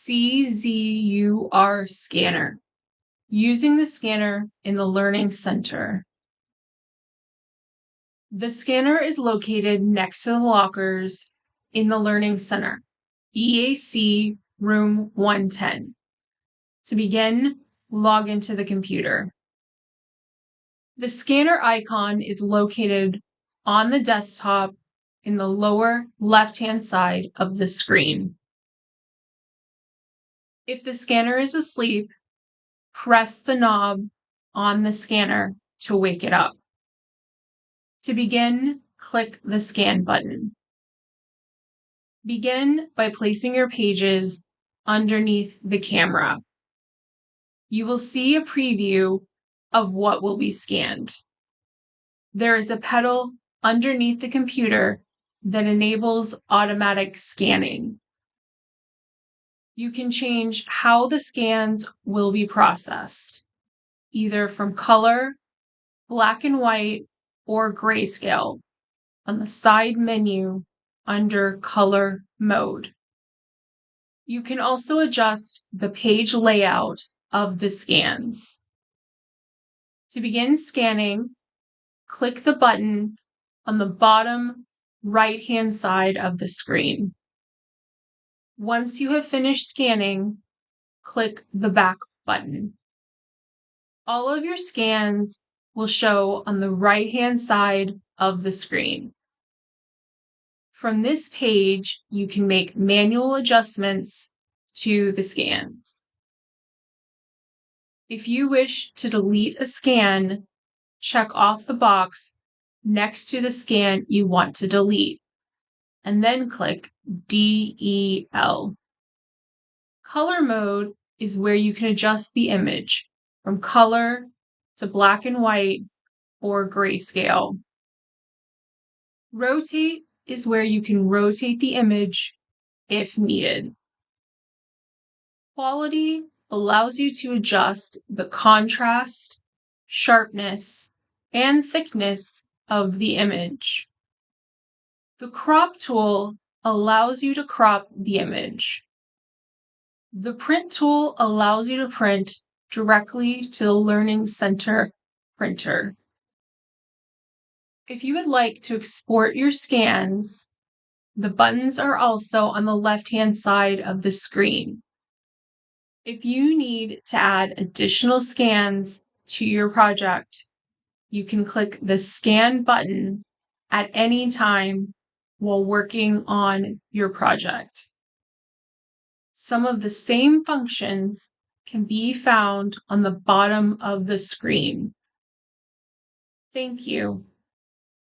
CZUR scanner. Using the scanner in the Learning Center. The scanner is located next to the lockers in the Learning Center, EAC room 110. To begin, log into the computer. The scanner icon is located on the desktop in the lower left-hand side of the screen. If the scanner is asleep, press the knob on the scanner to wake it up. To begin, click the Scan button. Begin by placing your pages underneath the camera. You will see a preview of what will be scanned. There is a pedal underneath the computer that enables automatic scanning. You can change how the scans will be processed, either from color, black and white, or grayscale on the side menu under Color Mode. You can also adjust the page layout of the scans. To begin scanning, click the button on the bottom right-hand side of the screen. Once you have finished scanning, click the Back button. All of your scans will show on the right-hand side of the screen. From this page, you can make manual adjustments to the scans. If you wish to delete a scan, check off the box next to the scan you want to delete, and then click DEL. Color mode is where you can adjust the image from color to black and white or grayscale. Rotate is where you can rotate the image if needed. Quality allows you to adjust the contrast, sharpness, and thickness of the image. The crop tool allows you to crop the image. The print tool allows you to print directly to the Learning Center printer. If you would like to export your scans, the buttons are also on the left-hand side of the screen. If you need to add additional scans to your project, you can click the Scan button at any time while working on your project. Some of the same functions can be found on the bottom of the screen. Thank you.